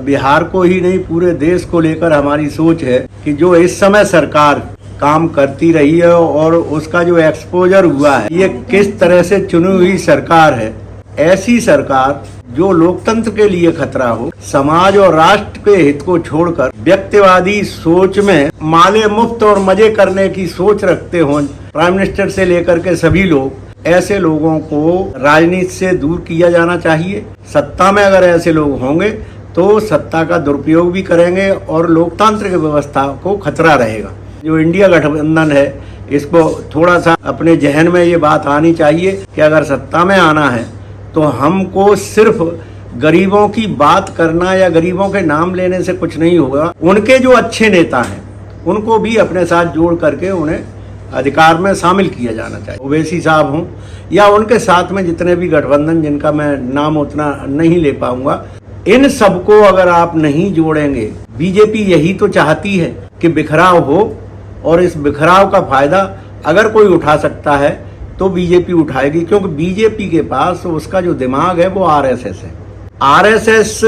बिहार को ही नहीं पूरे देश को लेकर हमारी सोच है कि जो इस समय सरकार काम करती रही है और उसका जो एक्सपोजर हुआ है, ये किस तरह से चुनी हुई सरकार है। ऐसी सरकार जो लोकतंत्र के लिए खतरा हो, समाज और राष्ट्र के हित को छोड़कर व्यक्तिवादी सोच में माले मुफ्त और मजे करने की सोच रखते हों, प्राइम मिनिस्टर से लेकर के सभी लोग, ऐसे लोगों को राजनीति से दूर किया जाना चाहिए। सत्ता में अगर ऐसे लोग होंगे तो सत्ता का दुरुपयोग भी करेंगे और लोकतांत्रिक व्यवस्था को खतरा रहेगा। जो इंडिया गठबंधन है, इसको थोड़ा सा अपने जहन में ये बात आनी चाहिए कि अगर सत्ता में आना है तो हमको सिर्फ गरीबों की बात करना या गरीबों के नाम लेने से कुछ नहीं होगा। उनके जो अच्छे नेता हैं उनको भी अपने साथ जोड़ करके उन्हें अधिकार में शामिल किया जाना चाहिए। ओवैसी साहब हों या उनके साथ में जितने भी गठबंधन, जिनका मैं नाम उतना नहीं ले पाऊंगा, इन सबको अगर आप नहीं जोड़ेंगे, बीजेपी यही तो चाहती है कि बिखराव हो और इस बिखराव का फायदा अगर कोई उठा सकता है तो बीजेपी उठाएगी, क्योंकि बीजेपी के पास उसका जो दिमाग है वो आरएसएस है। आरएसएस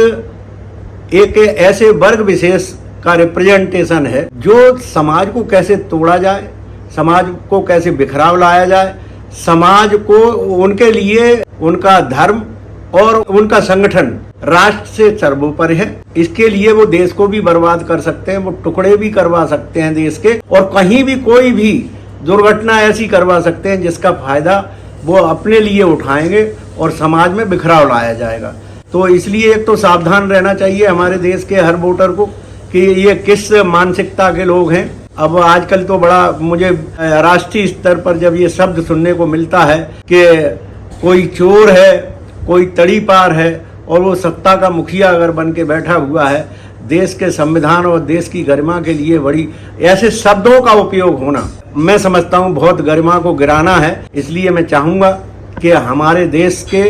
एक ऐसे वर्ग विशेष का रिप्रेजेंटेशन है जो समाज को कैसे तोड़ा जाए, समाज को कैसे बिखराव लाया जाए, समाज को उनके लिए उनका धर्म और उनका संगठन राष्ट्र से सर्वोपरि है। इसके लिए वो देश को भी बर्बाद कर सकते हैं, वो टुकड़े भी करवा सकते हैं देश के, और कहीं भी कोई भी दुर्घटना ऐसी करवा सकते हैं जिसका फायदा वो अपने लिए उठाएंगे और समाज में बिखराव लाया जाएगा। तो इसलिए एक तो सावधान रहना चाहिए हमारे देश के हर वोटर को कि ये किस मानसिकता के लोग हैं। अब आजकल तो बड़ा मुझे राष्ट्रीय स्तर पर जब ये शब्द सुनने को मिलता है कि कोई चोर है, कोई तड़ीपार है और वो सत्ता का मुखिया अगर बन के बैठा हुआ है, देश के संविधान और देश की गरिमा के लिए बड़ी ऐसे शब्दों का उपयोग होना, मैं समझता हूँ बहुत गरिमा को गिराना है। इसलिए मैं चाहूँगा कि हमारे देश के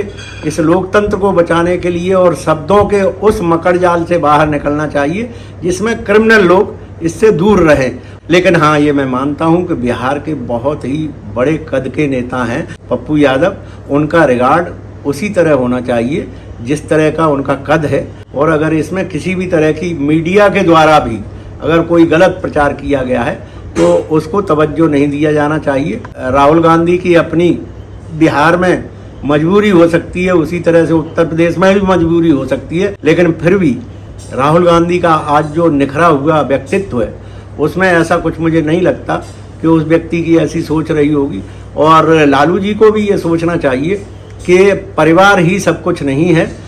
इस लोकतंत्र को बचाने के लिए और शब्दों के उस मकड़ जाल से बाहर निकलना चाहिए जिसमें क्रिमिनल लोग इससे दूर रहें। लेकिन हाँ, ये मैं मानता हूँ कि बिहार के बहुत ही बड़े कद के नेता हैं पप्पू यादव, उनका रिगार्ड उसी तरह होना चाहिए जिस तरह का उनका कद है। और अगर इसमें किसी भी तरह की मीडिया के द्वारा भी अगर कोई गलत प्रचार किया गया है तो उसको तवज्जो नहीं दिया जाना चाहिए। राहुल गांधी की अपनी बिहार में मजबूरी हो सकती है, उसी तरह से उत्तर प्रदेश में भी मजबूरी हो सकती है, लेकिन फिर भी राहुल गांधी का आज जो निखरा हुआ व्यक्तित्व है उसमें ऐसा कुछ मुझे नहीं लगता कि उस व्यक्ति की ऐसी सोच रही होगी। और लालू जी को भी ये सोचना चाहिए कि परिवार ही सब कुछ नहीं है,